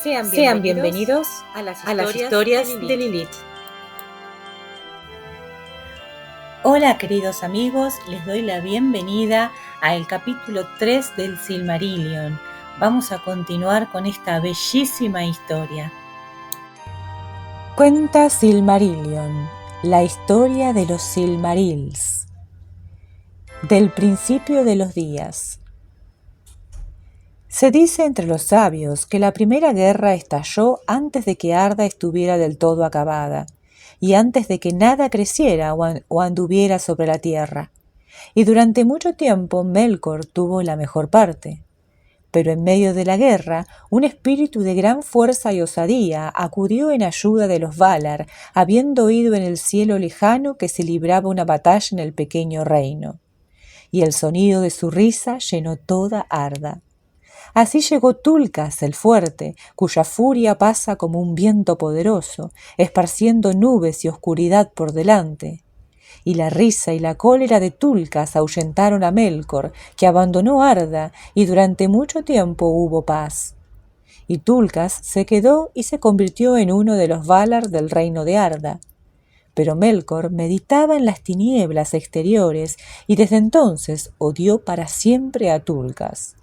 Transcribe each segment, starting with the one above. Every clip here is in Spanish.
Sean bienvenidos a las historias de Lilith. Hola queridos amigos, les doy la bienvenida al capítulo 3 del Silmarillion. Vamos a continuar con esta bellísima historia. Cuenta Silmarillion, la historia de los Silmarils. Del principio de los días. Se dice entre los sabios que la primera guerra estalló antes de que Arda estuviera del todo acabada, y antes de que nada creciera o anduviera sobre la tierra, y durante mucho tiempo Melkor tuvo la mejor parte. Pero en medio de la guerra, un espíritu de gran fuerza y osadía acudió en ayuda de los Valar, habiendo oído en el cielo lejano que se libraba una batalla en el pequeño reino. Y el sonido de su risa llenó toda Arda. Así llegó Tulkas el fuerte, cuya furia pasa como un viento poderoso, esparciendo nubes y oscuridad por delante. Y la risa y la cólera de Tulkas ahuyentaron a Melkor, que abandonó Arda, y durante mucho tiempo hubo paz. Y Tulkas se quedó y se convirtió en uno de los Valar del reino de Arda. Pero Melkor meditaba en las tinieblas exteriores, y desde entonces odió para siempre a Tulkas.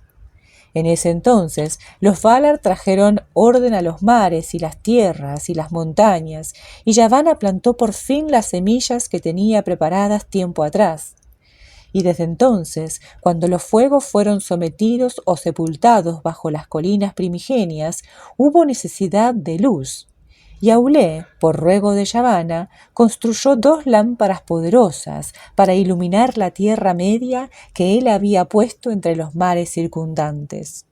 En ese entonces, los Valar trajeron orden a los mares y las tierras y las montañas, y Yavanna plantó por fin las semillas que tenía preparadas tiempo atrás. Y desde entonces, cuando los fuegos fueron sometidos o sepultados bajo las colinas primigenias, hubo necesidad de luz. Y Aulë, por ruego de Yavanna, construyó 2 lámparas poderosas para iluminar la tierra media que él había puesto entre los mares circundantes.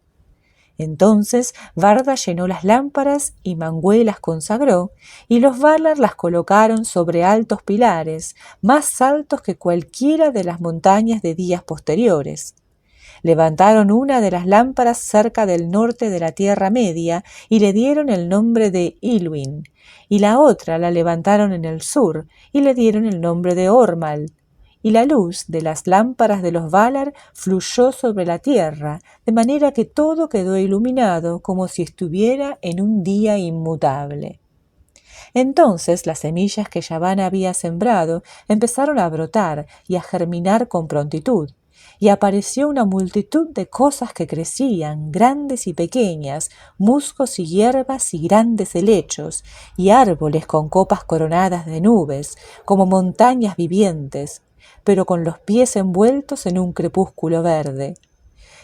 Entonces Varda llenó las lámparas y Manwë las consagró, y los Valar las colocaron sobre altos pilares, más altos que cualquiera de las montañas de días posteriores. Levantaron una de las lámparas cerca del norte de la Tierra Media y le dieron el nombre de Illuin, y la otra la levantaron en el sur y le dieron el nombre de Ormal. Y la luz de las lámparas de los Valar fluyó sobre la tierra, de manera que todo quedó iluminado como si estuviera en un día inmutable. Entonces las semillas que Yavanna había sembrado empezaron a brotar y a germinar con prontitud, y apareció una multitud de cosas que crecían, grandes y pequeñas, musgos y hierbas y grandes helechos, y árboles con copas coronadas de nubes, como montañas vivientes, pero con los pies envueltos en un crepúsculo verde.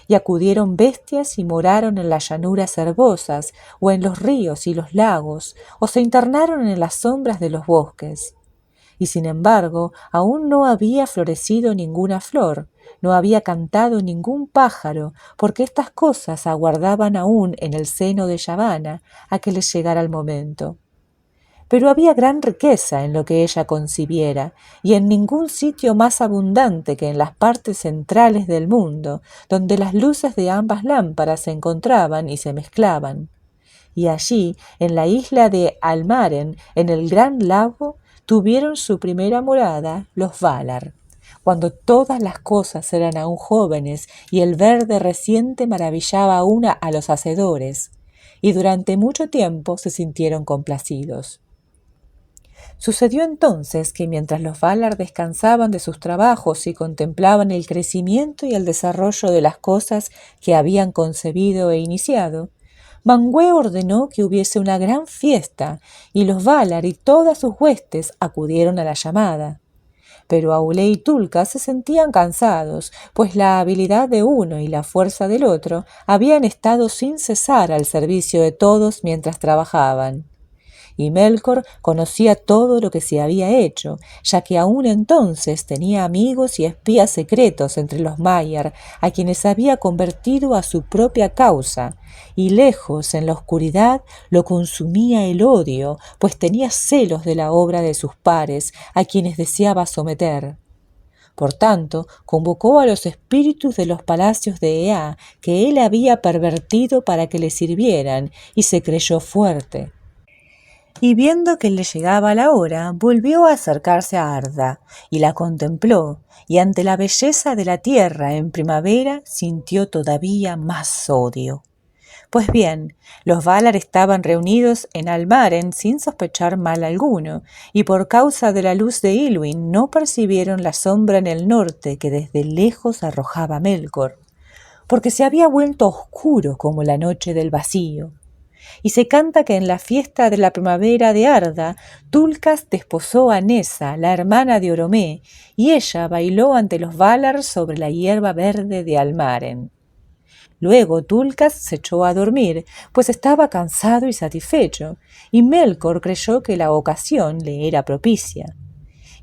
Y acudieron bestias y moraron en las llanuras herbosas, o en los ríos y los lagos, o se internaron en las sombras de los bosques. Y sin embargo, aún no había florecido ninguna flor, no había cantado ningún pájaro, porque estas cosas aguardaban aún en el seno de Yavanna a que les llegara el momento. Pero había gran riqueza en lo que ella concibiera, y en ningún sitio más abundante que en las partes centrales del mundo, donde las luces de ambas lámparas se encontraban y se mezclaban. Y allí, en la isla de Almaren, en el gran lago, tuvieron su primera morada los Valar, cuando todas las cosas eran aún jóvenes y el verde reciente maravillaba aún a los hacedores, y durante mucho tiempo se sintieron complacidos. Sucedió entonces que mientras los Valar descansaban de sus trabajos y contemplaban el crecimiento y el desarrollo de las cosas que habían concebido e iniciado, Manwë ordenó que hubiese una gran fiesta, y los Valar y todas sus huestes acudieron a la llamada. Pero Aulë y Tulkas se sentían cansados, pues la habilidad de uno y la fuerza del otro habían estado sin cesar al servicio de todos mientras trabajaban. Y Melkor conocía todo lo que se había hecho, ya que aún entonces tenía amigos y espías secretos entre los Maiar, a quienes había convertido a su propia causa, y lejos en la oscuridad lo consumía el odio, pues tenía celos de la obra de sus pares, a quienes deseaba someter. Por tanto, convocó a los espíritus de los palacios de Ea, que él había pervertido para que le sirvieran, y se creyó fuerte. Y viendo que le llegaba la hora, volvió a acercarse a Arda, y la contempló, y ante la belleza de la tierra en primavera sintió todavía más odio. Pues bien, los Valar estaban reunidos en Almaren sin sospechar mal alguno, y por causa de la luz de Ilúin no percibieron la sombra en el norte que desde lejos arrojaba Melkor, porque se había vuelto oscuro como la noche del vacío. Y se canta que en la fiesta de la primavera de Arda, Tulkas desposó a Nessa, la hermana de Oromé, y ella bailó ante los Valar sobre la hierba verde de Almaren. Luego Tulkas se echó a dormir, pues estaba cansado y satisfecho, y Melkor creyó que la ocasión le era propicia.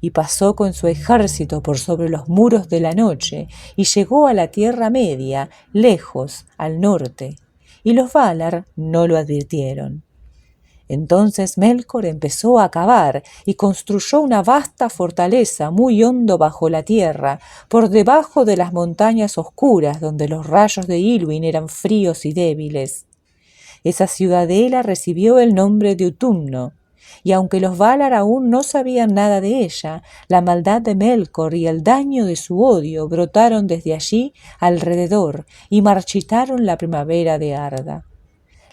Y pasó con su ejército por sobre los muros de la noche, y llegó a la Tierra Media, lejos, al norte, y los Valar no lo advirtieron. Entonces Melkor empezó a cavar y construyó una vasta fortaleza muy hondo bajo la tierra, por debajo de las montañas oscuras donde los rayos de Ilúin eran fríos y débiles. Esa ciudadela recibió el nombre de Utumno, y aunque los Valar aún no sabían nada de ella, la maldad de Melkor y el daño de su odio brotaron desde allí alrededor y marchitaron la primavera de Arda.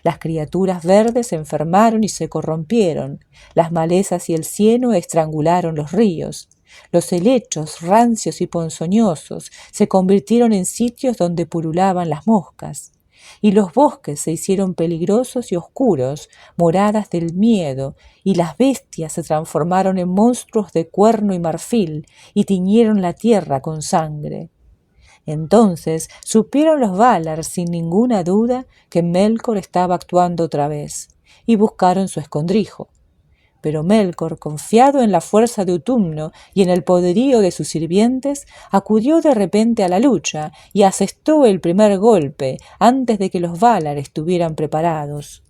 Las criaturas verdes se enfermaron y se corrompieron, las malezas y el cieno estrangularon los ríos. Los helechos, rancios y ponzoñosos, se convirtieron en sitios donde pululaban las moscas. Y los bosques se hicieron peligrosos y oscuros, moradas del miedo, y las bestias se transformaron en monstruos de cuerno y marfil, y tiñeron la tierra con sangre. Entonces supieron los Valar sin ninguna duda que Melkor estaba actuando otra vez, y buscaron su escondrijo. Pero Melkor, confiado en la fuerza de Utumno y en el poderío de sus sirvientes, acudió de repente a la lucha y asestó el primer golpe antes de que los Valar estuvieran preparados.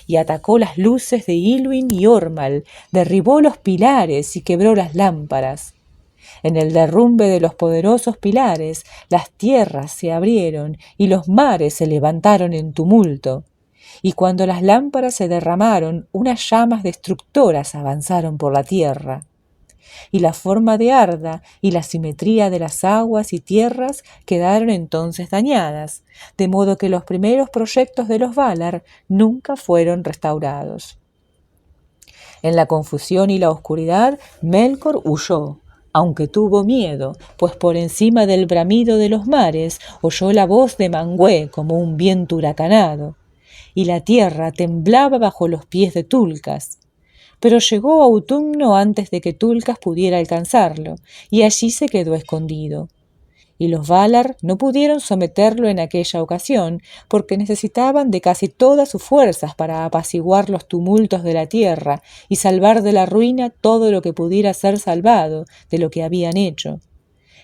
Y atacó las luces de Ilúin y Ormal, derribó los pilares y quebró las lámparas. En el derrumbe de los poderosos pilares, las tierras se abrieron y los mares se levantaron en tumulto. Y cuando las lámparas se derramaron, unas llamas destructoras avanzaron por la tierra. Y la forma de Arda y la simetría de las aguas y tierras quedaron entonces dañadas, de modo que los primeros proyectos de los Valar nunca fueron restaurados. En la confusión y la oscuridad, Melkor huyó, aunque tuvo miedo, pues por encima del bramido de los mares oyó la voz de Manwë como un viento huracanado, y la tierra temblaba bajo los pies de Tulkas. Pero llegó a Utumno antes de que Tulkas pudiera alcanzarlo, y allí se quedó escondido. Y los Valar no pudieron someterlo en aquella ocasión, porque necesitaban de casi todas sus fuerzas para apaciguar los tumultos de la tierra y salvar de la ruina todo lo que pudiera ser salvado de lo que habían hecho.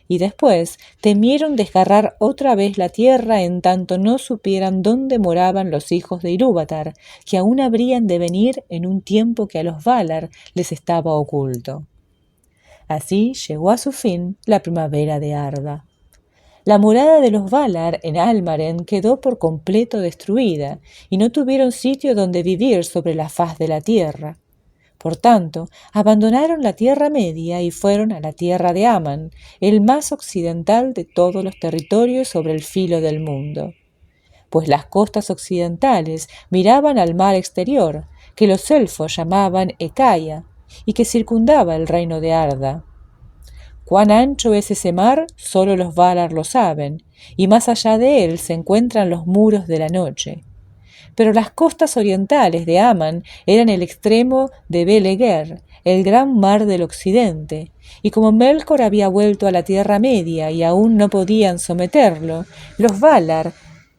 Y después temieron desgarrar otra vez la tierra en tanto no supieran dónde moraban los hijos de Ilúvatar, que aún habrían de venir en un tiempo que a los Valar les estaba oculto. Así llegó a su fin la primavera de Arda. La morada de los Valar en Almaren quedó por completo destruida, y no tuvieron sitio donde vivir sobre la faz de la tierra. Por tanto, abandonaron la Tierra Media y fueron a la tierra de Aman, el más occidental de todos los territorios sobre el filo del mundo. Pues las costas occidentales miraban al mar exterior, que los elfos llamaban Ekaya, y que circundaba el reino de Arda. Cuán ancho es ese mar, solo los Valar lo saben, y más allá de él se encuentran los muros de la noche. Pero las costas orientales de Aman eran el extremo de Beleguer, el gran mar del occidente, y como Melkor había vuelto a la Tierra Media y aún no podían someterlo, los Valar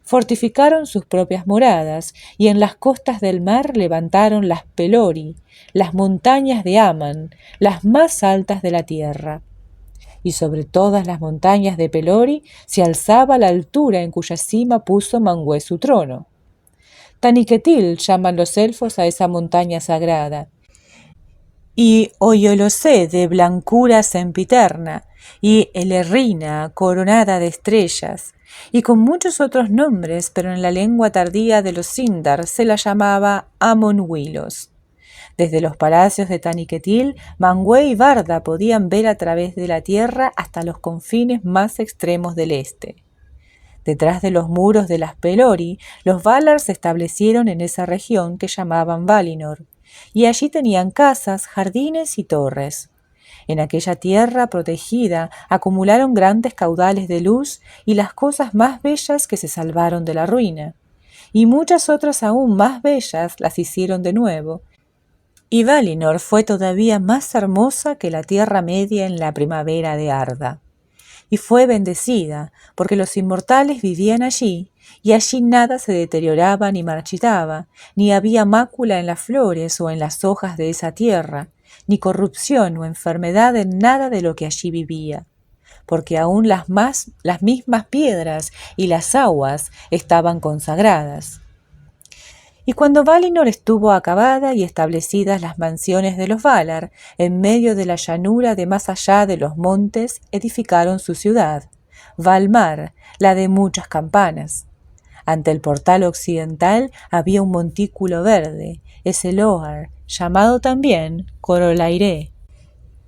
fortificaron sus propias moradas y en las costas del mar levantaron las Pelori, las montañas de Aman, las más altas de la tierra. Y sobre todas las montañas de Pelori se alzaba la altura en cuya cima puso Manwë su trono. Taniquetil llaman los elfos a esa montaña sagrada, y Oyolocé de blancura sempiterna, y Elerrina coronada de estrellas, y con muchos otros nombres, pero en la lengua tardía de los Sindar se la llamaba Amon-Wilos. Desde los palacios de Taniquetil, Manwë y Barda podían ver a través de la tierra hasta los confines más extremos del este. Detrás de los muros de las Pelori, los Valar se establecieron en esa región que llamaban Valinor, y allí tenían casas, jardines y torres. En aquella tierra protegida acumularon grandes caudales de luz y las cosas más bellas que se salvaron de la ruina, y muchas otras aún más bellas las hicieron de nuevo, y Valinor fue todavía más hermosa que la Tierra Media en la primavera de Arda. Y fue bendecida, porque los inmortales vivían allí, y allí nada se deterioraba ni marchitaba, ni había mácula en las flores o en las hojas de esa tierra, ni corrupción o enfermedad en nada de lo que allí vivía, porque aún las mismas piedras y las aguas estaban consagradas. Y cuando Valinor estuvo acabada y establecidas las mansiones de los Valar, en medio de la llanura de más allá de los montes, edificaron su ciudad, Valmar, la de muchas campanas. Ante el portal occidental había un montículo verde, Eseloar, llamado también Corolairé.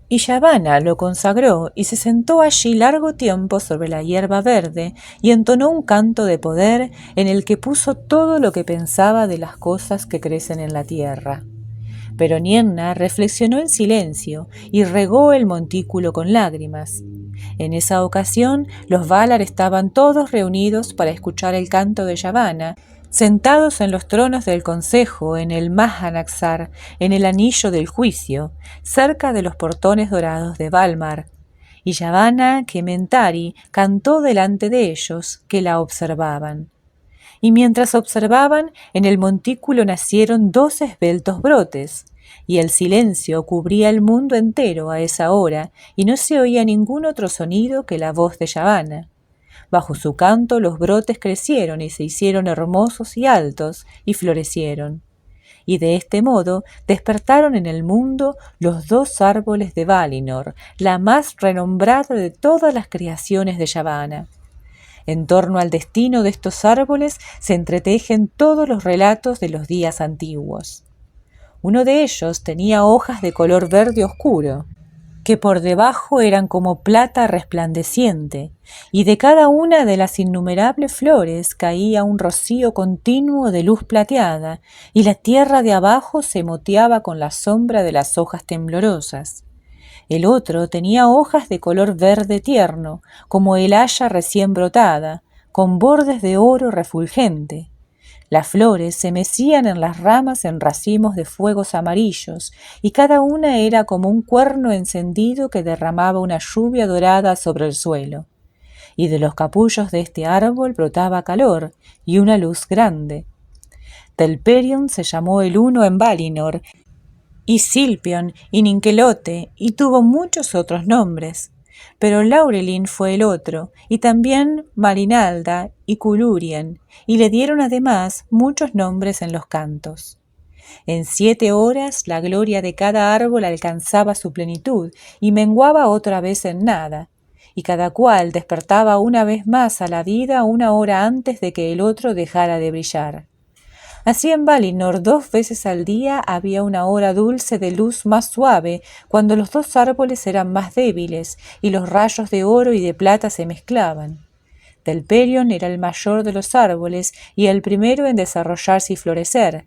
Y Yavanna lo consagró y se sentó allí largo tiempo sobre la hierba verde y entonó un canto de poder en el que puso todo lo que pensaba de las cosas que crecen en la tierra. Pero Nienna reflexionó en silencio y regó el montículo con lágrimas. En esa ocasión los Valar estaban todos reunidos para escuchar el canto de Yavanna, sentados en los tronos del consejo, en el Mahanaxar, en el anillo del juicio, cerca de los portones dorados de Valmar. Y Yavanna Kementari cantó delante de ellos, que la observaban. Y mientras observaban, en el montículo nacieron 2 esbeltos brotes, y el silencio cubría el mundo entero a esa hora, y no se oía ningún otro sonido que la voz de Yavanna. Bajo su canto los brotes crecieron y se hicieron hermosos y altos, y florecieron. Y de este modo despertaron en el mundo los 2 árboles de Valinor, la más renombrada de todas las creaciones de Yavanna. En torno al destino de estos árboles se entretejen todos los relatos de los días antiguos. Uno de ellos tenía hojas de color verde oscuro, que por debajo eran como plata resplandeciente, y de cada una de las innumerables flores caía un rocío continuo de luz plateada, y la tierra de abajo se moteaba con la sombra de las hojas temblorosas. El otro tenía hojas de color verde tierno, como el haya recién brotada, con bordes de oro refulgente. Las flores se mecían en las ramas en racimos de fuegos amarillos, y cada una era como un cuerno encendido que derramaba una lluvia dorada sobre el suelo. Y de los capullos de este árbol brotaba calor y una luz grande. Telperion se llamó el uno en Valinor, y Silpion y Ninkelote, y tuvo muchos otros nombres. Pero Laurelin fue el otro, y también Marinalda y Culurien, y le dieron además muchos nombres en los cantos. En 7 horas la gloria de cada árbol alcanzaba su plenitud y menguaba otra vez en nada, y cada cual despertaba una vez más a la vida 1 hora antes de que el otro dejara de brillar. Así en Valinor 2 veces al día había una hora dulce de luz más suave, cuando los 2 árboles eran más débiles y los rayos de oro y de plata se mezclaban. Telperion era el mayor de los árboles y el primero en desarrollarse y florecer.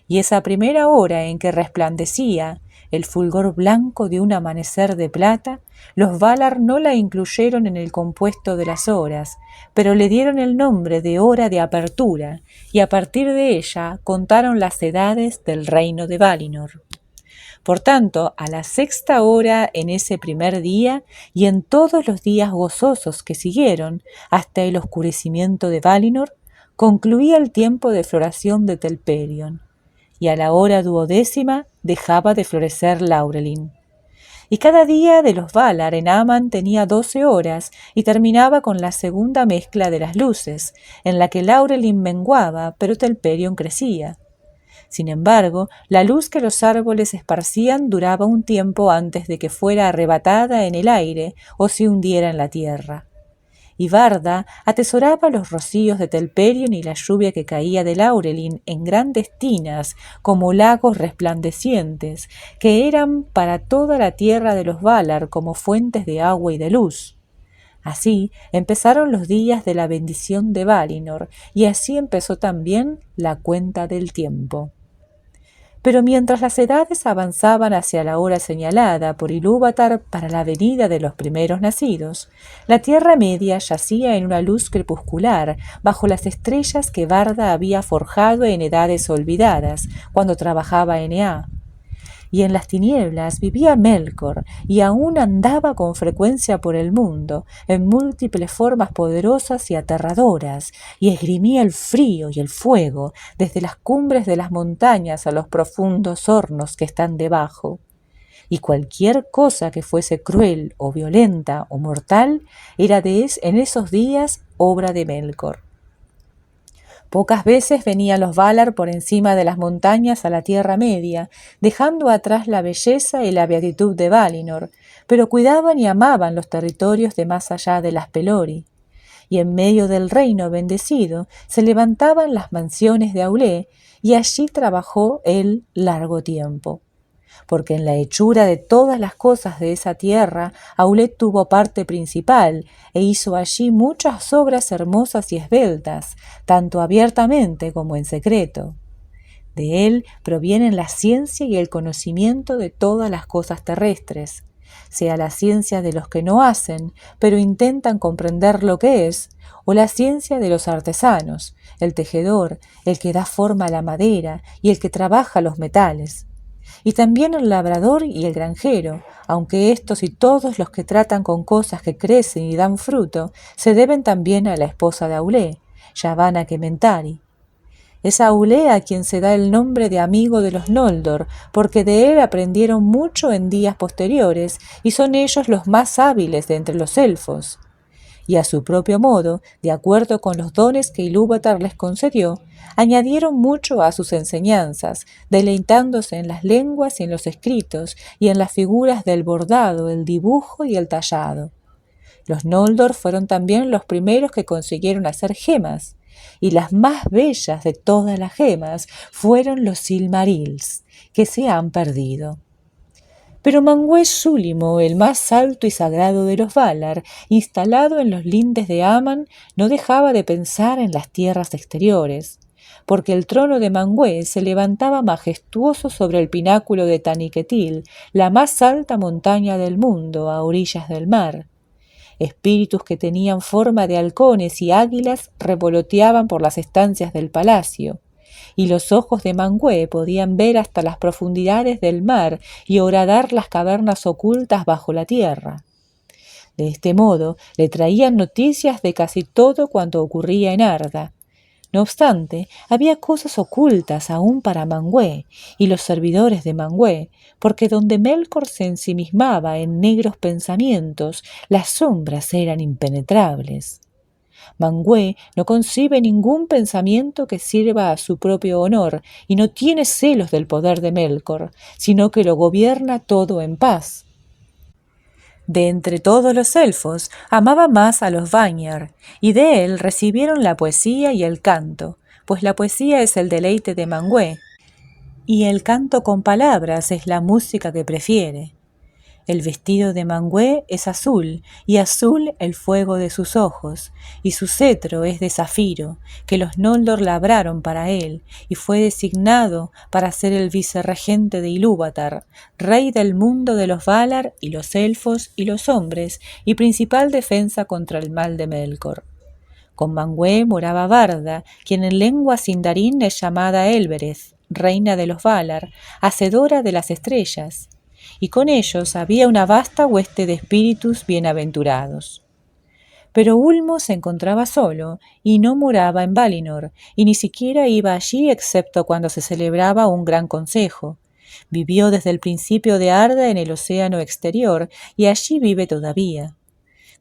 Y esa primera hora en que resplandecía el fulgor blanco de un amanecer de plata, los Valar no la incluyeron en el compuesto de las horas, pero le dieron el nombre de hora de apertura, y a partir de ella contaron las edades del reino de Valinor. Por tanto, a la 6ª hora en ese primer día, y en todos los días gozosos que siguieron, hasta el oscurecimiento de Valinor, concluía el tiempo de floración de Telperion, y a la hora 12ª dejaba de florecer Laurelin. Y cada día de los Valar en Aman tenía 12 horas y terminaba con la segunda mezcla de las luces, en la que Laurelin menguaba, pero Telperion crecía. Sin embargo, la luz que los árboles esparcían duraba un tiempo antes de que fuera arrebatada en el aire o se hundiera en la tierra. Y Varda atesoraba los rocíos de Telperion y la lluvia que caía de Laurelin en grandes tinas como lagos resplandecientes, que eran para toda la tierra de los Valar como fuentes de agua y de luz. Así empezaron los días de la bendición de Valinor, y así empezó también la cuenta del tiempo. Pero mientras las edades avanzaban hacia la hora señalada por Ilúvatar para la venida de los primeros nacidos, la Tierra Media yacía en una luz crepuscular bajo las estrellas que Varda había forjado en edades olvidadas, cuando trabajaba en Ea. Y en las tinieblas vivía Melkor, y aún andaba con frecuencia por el mundo, en múltiples formas poderosas y aterradoras, y esgrimía el frío y el fuego, desde las cumbres de las montañas a los profundos hornos que están debajo. Y cualquier cosa que fuese cruel o violenta o mortal, era en esos días obra de Melkor. Pocas veces venían los Valar por encima de las montañas a la Tierra Media, dejando atrás la belleza y la beatitud de Valinor, pero cuidaban y amaban los territorios de más allá de las Pelori. Y en medio del reino bendecido se levantaban las mansiones de Aulé, y allí trabajó él largo tiempo. Porque en la hechura de todas las cosas de esa tierra, Aulé tuvo parte principal, e hizo allí muchas obras hermosas y esbeltas, tanto abiertamente como en secreto. De él provienen la ciencia y el conocimiento de todas las cosas terrestres, sea la ciencia de los que no hacen, pero intentan comprender lo que es, o la ciencia de los artesanos, el tejedor, el que da forma a la madera y el que trabaja los metales. Y también el labrador y el granjero, aunque estos y todos los que tratan con cosas que crecen y dan fruto, se deben también a la esposa de Aulé, Yavanna Kementari. Es Aulé a quien se da el nombre de amigo de los Noldor, porque de él aprendieron mucho en días posteriores, y son ellos los más hábiles de entre los elfos. Y a su propio modo, de acuerdo con los dones que Ilúvatar les concedió, añadieron mucho a sus enseñanzas, deleitándose en las lenguas y en los escritos, y en las figuras del bordado, el dibujo y el tallado. Los Noldor fueron también los primeros que consiguieron hacer gemas, y las más bellas de todas las gemas fueron los Silmarils, que se han perdido. Pero Manwë Súlimo, el más alto y sagrado de los Valar, instalado en los lindes de Aman, no dejaba de pensar en las tierras exteriores, porque el trono de Manwë se levantaba majestuoso sobre el pináculo de Taniquetil, la más alta montaña del mundo, a orillas del mar. Espíritus que tenían forma de halcones y águilas revoloteaban por las estancias del palacio, y los ojos de Manwë podían ver hasta las profundidades del mar y horadar las cavernas ocultas bajo la tierra. De este modo le traían noticias de casi todo cuanto ocurría en Arda. No obstante, había cosas ocultas aún para Manwë y los servidores de Manwë, porque donde Melkor se ensimismaba en negros pensamientos, las sombras eran impenetrables. Manwë no concibe ningún pensamiento que sirva a su propio honor y no tiene celos del poder de Melkor, sino que lo gobierna todo en paz. De entre todos los elfos, amaba más a los Vanyar, y de él recibieron la poesía y el canto, pues la poesía es el deleite de Manwë, y el canto con palabras es la música que prefiere. El vestido de Manwë es azul, y azul el fuego de sus ojos, y su cetro es de zafiro, que los Noldor labraron para él, y fue designado para ser el vicerregente de Ilúvatar, rey del mundo de los Valar y los elfos y los hombres, y principal defensa contra el mal de Melkor. Con Manwë moraba Varda, quien en lengua sindarin es llamada Elbereth, reina de los Valar, hacedora de las estrellas, y con ellos había una vasta hueste de espíritus bienaventurados. Pero Ulmo se encontraba solo, y no moraba en Valinor, y ni siquiera iba allí excepto cuando se celebraba un gran consejo. Vivió desde el principio de Arda en el océano exterior, y allí vive todavía.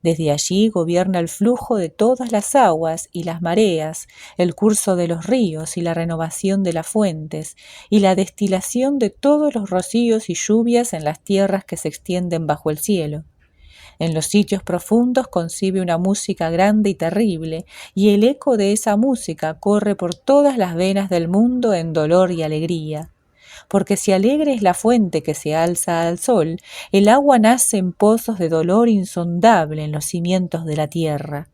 Desde allí gobierna el flujo de todas las aguas y las mareas, el curso de los ríos y la renovación de las fuentes, y la destilación de todos los rocíos y lluvias en las tierras que se extienden bajo el cielo. En los sitios profundos concibe una música grande y terrible, y el eco de esa música corre por todas las venas del mundo en dolor y alegría. porque si alegre es la fuente que se alza al sol, el agua nace en pozos de dolor insondable en los cimientos de la tierra.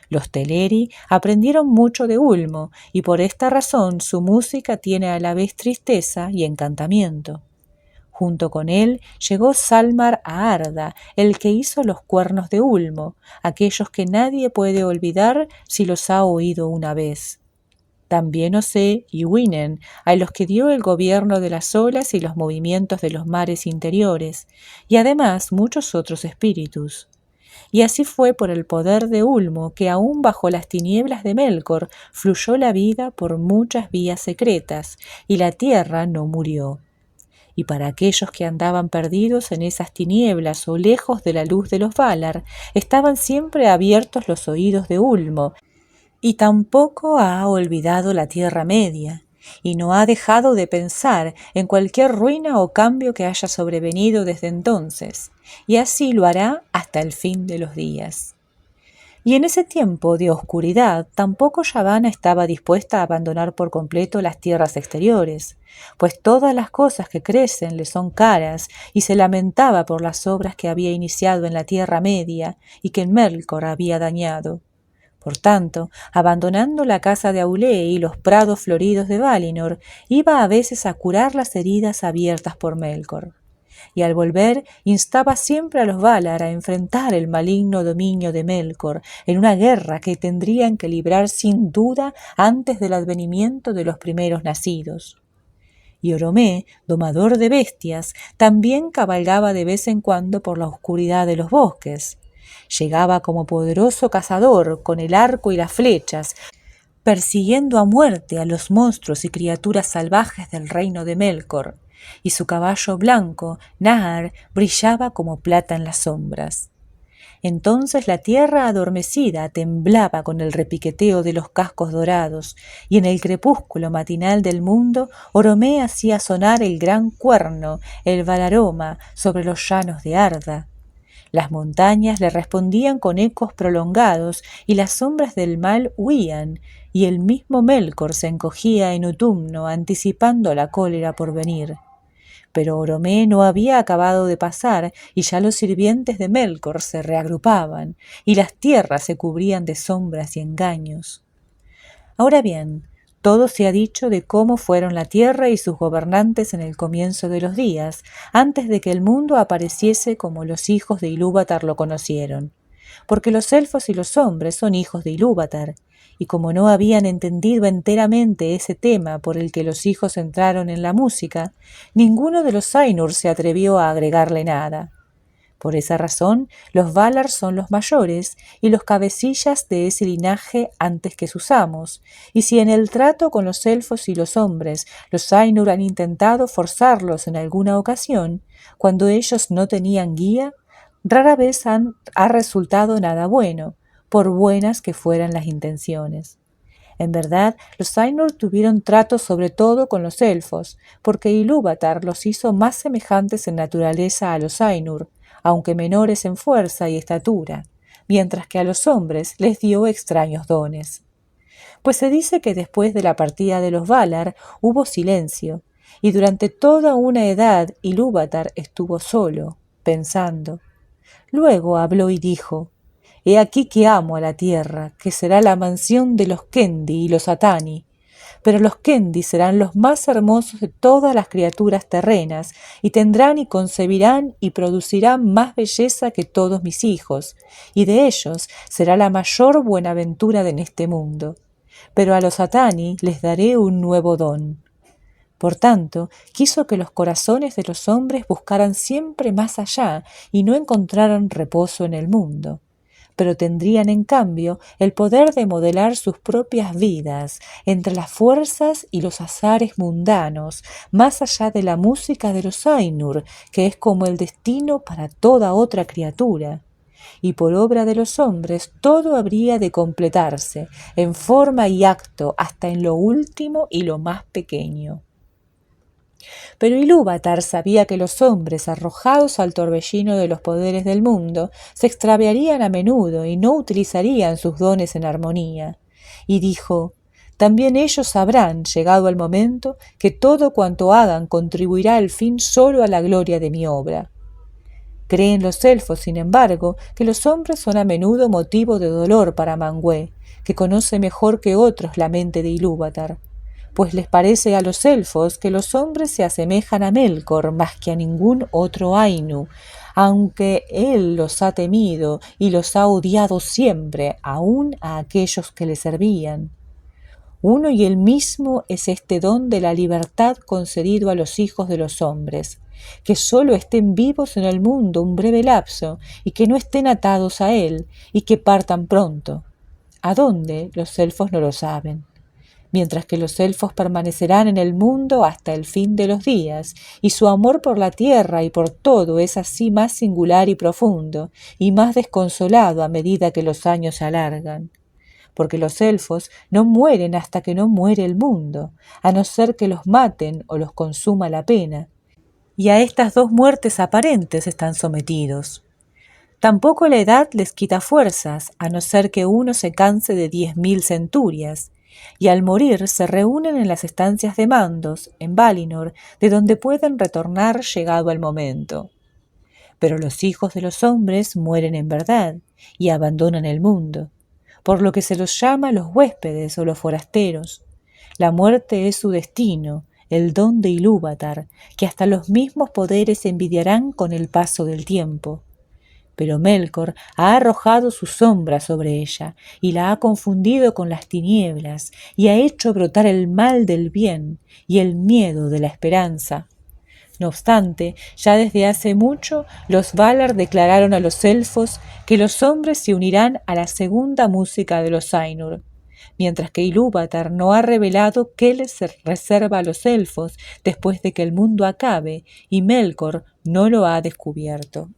Los Teleri aprendieron mucho de Ulmo, y por esta razón su música tiene a la vez tristeza y encantamiento. Junto con él llegó Salmar a Arda, el que hizo los cuernos de Ulmo, aquellos que nadie puede olvidar si los ha oído una vez. También Osé y Winen, a los que dio el gobierno de las olas y los movimientos de los mares interiores, y además muchos otros espíritus. Y así fue por el poder de Ulmo que aún bajo las tinieblas de Melkor fluyó la vida por muchas vías secretas, y la tierra no murió. Y para aquellos que andaban perdidos en esas tinieblas o lejos de la luz de los Valar, estaban siempre abiertos los oídos de Ulmo, y tampoco ha olvidado la Tierra Media, y no ha dejado de pensar en cualquier ruina o cambio que haya sobrevenido desde entonces, y así lo hará hasta el fin de los días. Y en ese tiempo de oscuridad tampoco Yavanna estaba dispuesta a abandonar por completo las tierras exteriores, pues todas las cosas que crecen le son caras, y se lamentaba por las obras que había iniciado en la Tierra Media y que en Melkor había dañado. Por tanto, abandonando la casa de Aulé y los prados floridos de Valinor, iba a veces a curar las heridas abiertas por Melkor. Y al volver instaba siempre a los Valar a enfrentar el maligno dominio de Melkor en una guerra que tendrían que librar sin duda antes del advenimiento de los primeros nacidos. Y Oromé, domador de bestias, también cabalgaba de vez en cuando por la oscuridad de los bosques. Llegaba como poderoso cazador con el arco y las flechas, persiguiendo a muerte a los monstruos y criaturas salvajes del reino de Melkor, y su caballo blanco, Nahar, brillaba como plata en las sombras. Entonces la tierra adormecida temblaba con el repiqueteo de los cascos dorados, y en el crepúsculo matinal del mundo Oromé hacía sonar el gran cuerno, el Valaroma, sobre los llanos de Arda. Las montañas le respondían con ecos prolongados y las sombras del mal huían, y el mismo Melkor se encogía en Utumno anticipando la cólera por venir. Pero Oromé no había acabado de pasar y ya los sirvientes de Melkor se reagrupaban y las tierras se cubrían de sombras y engaños. Ahora bien, todo se ha dicho de cómo fueron la tierra y sus gobernantes en el comienzo de los días, antes de que el mundo apareciese como los hijos de Ilúvatar lo conocieron. Porque los elfos y los hombres son hijos de Ilúvatar, y como no habían entendido enteramente ese tema por el que los hijos entraron en la música, ninguno de los Ainur se atrevió a agregarle nada. Por esa razón, los Valar son los mayores y los cabecillas de ese linaje antes que sus amos, y si en el trato con los elfos y los hombres los Ainur han intentado forzarlos en alguna ocasión, cuando ellos no tenían guía, rara vez ha resultado nada bueno, por buenas que fueran las intenciones. En verdad, los Ainur tuvieron trato sobre todo con los elfos, porque Ilúvatar los hizo más semejantes en naturaleza a los Ainur, aunque menores en fuerza y estatura, mientras que a los hombres les dio extraños dones. Pues se dice que después de la partida de los Valar hubo silencio, y durante toda una edad Ilúvatar estuvo solo, pensando. Luego habló y dijo: «He aquí que amo a la tierra, que será la mansión de los Kendi y los Atani. Pero los Kendi serán los más hermosos de todas las criaturas terrenas, y tendrán y concebirán y producirán más belleza que todos mis hijos, y de ellos será la mayor buenaventura en este mundo. Pero a los Atani les daré un nuevo don». Por tanto, quiso que los corazones de los hombres buscaran siempre más allá y no encontraran reposo en el mundo. Pero tendrían en cambio el poder de modelar sus propias vidas entre las fuerzas y los azares mundanos, más allá de la música de los Ainur, que es como el destino para toda otra criatura. Y por obra de los hombres todo habría de completarse, en forma y acto, hasta en lo último y lo más pequeño. Pero Ilúvatar sabía que los hombres, arrojados al torbellino de los poderes del mundo, se extraviarían a menudo y no utilizarían sus dones en armonía. Y dijo: también ellos sabrán, llegado el momento, que todo cuanto hagan contribuirá al fin solo a la gloria de mi obra. Creen los elfos, sin embargo, que los hombres son a menudo motivo de dolor para Manwë, que conoce mejor que otros la mente de Ilúvatar, pues les parece a los elfos que los hombres se asemejan a Melkor más que a ningún otro Ainu, aunque él los ha temido y los ha odiado siempre, aun a aquellos que le servían. Uno y el mismo es este don de la libertad concedido a los hijos de los hombres, que sólo estén vivos en el mundo un breve lapso y que no estén atados a él y que partan pronto. ¿A dónde? Los elfos no lo saben. Mientras que los elfos permanecerán en el mundo hasta el fin de los días, y su amor por la tierra y por todo es así más singular y profundo, y más desconsolado a medida que los años se alargan. Porque los elfos no mueren hasta que no muere el mundo, a no ser que los maten o los consuma la pena. Y a estas dos muertes aparentes están sometidos. Tampoco la edad les quita fuerzas, a no ser que uno se canse de 10.000 centurias, y al morir se reúnen en las estancias de mandos, en Valinor, de donde pueden retornar llegado el momento. Pero los hijos de los hombres mueren en verdad, y abandonan el mundo, por lo que se los llama los huéspedes o los forasteros. La muerte es su destino, el don de Ilúvatar, que hasta los mismos poderes envidiarán con el paso del tiempo. Pero Melkor ha arrojado su sombra sobre ella y la ha confundido con las tinieblas y ha hecho brotar el mal del bien y el miedo de la esperanza. No obstante, ya desde hace mucho los Valar declararon a los elfos que los hombres se unirán a la segunda música de los Ainur, mientras que Ilúvatar no ha revelado qué les reserva a los elfos después de que el mundo acabe y Melkor no lo ha descubierto.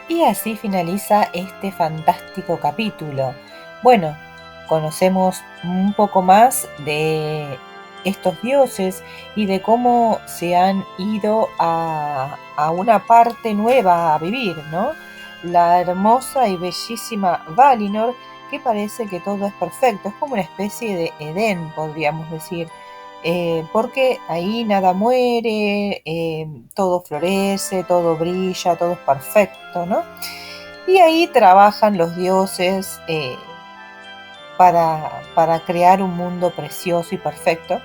Y así finaliza este fantástico capítulo. Bueno, conocemos un poco más de estos dioses y de cómo se han ido a una parte nueva a vivir, ¿no? La hermosa y bellísima Valinor, que parece que todo es perfecto, es como una especie de Edén, podríamos decir. Porque ahí nada muere, todo florece, todo brilla, todo es perfecto, ¿no? Y ahí trabajan los dioses para crear un mundo precioso y perfecto.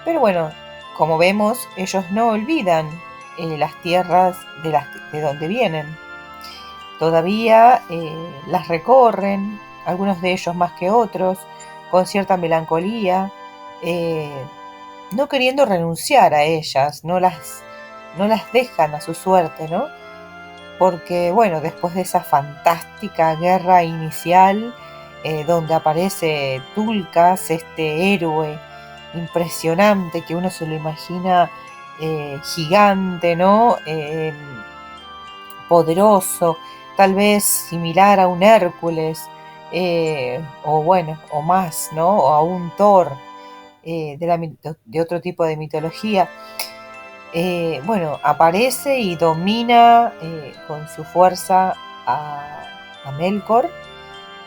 Pero bueno, como vemos, ellos no olvidan las tierras de donde vienen. Todavía las recorren, algunos de ellos más que otros, con cierta melancolía, no queriendo renunciar a ellas, no las dejan a su suerte, ¿no? Porque, bueno, después de esa fantástica guerra inicial, donde aparece Tulkas, este héroe impresionante que uno se lo imagina gigante, ¿no? Poderoso, tal vez similar a un Hércules, o bueno, o más, ¿no? O a un Thor. De otro tipo de mitología, bueno, aparece y domina con su fuerza a Melkor,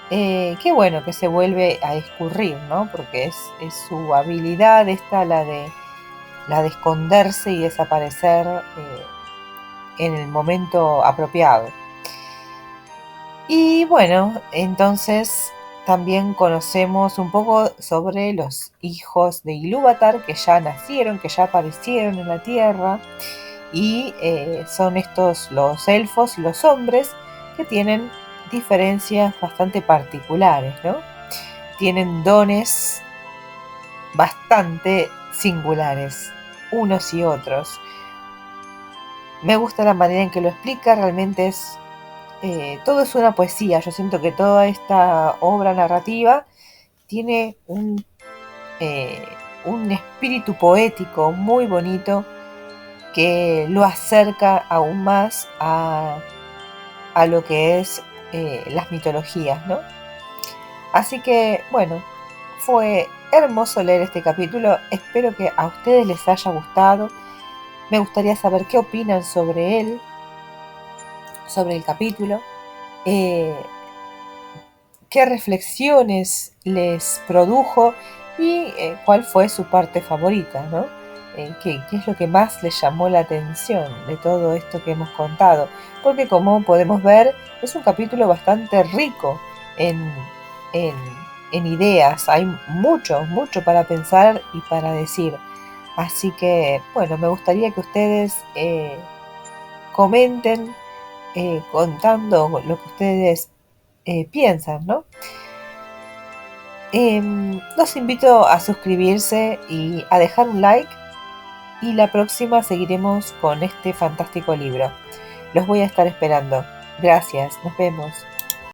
que bueno, que se vuelve a escurrir, ¿no? Porque es su habilidad esta, la de esconderse y desaparecer en el momento apropiado. Y bueno, entonces también conocemos un poco sobre los hijos de Ilúvatar que ya nacieron, que ya aparecieron en la tierra, y son estos los elfos y los hombres, que tienen diferencias bastante particulares, ¿no? Tienen dones bastante singulares, unos y otros. Me gusta la manera en que lo explica, realmente todo es una poesía. Yo siento que toda esta obra narrativa tiene un espíritu poético muy bonito que lo acerca aún más a lo que es las mitologías, ¿no? Así que, bueno, fue hermoso leer este capítulo. Espero que a ustedes les haya gustado. Me gustaría saber qué opinan sobre él, sobre el capítulo. qué reflexiones les produjo y cuál fue su parte favorita, ¿no? ¿Qué es lo que más les llamó la atención de todo esto que hemos contado? Porque como podemos ver, es un capítulo bastante rico en, en, en ideas. Hay mucho para pensar y para decir. Así que, bueno, me gustaría que ustedes comenten contando lo que ustedes piensan, ¿no? Los invito a suscribirse y a dejar un like, y la próxima seguiremos con este fantástico libro. Los voy a estar esperando. Gracias, nos vemos.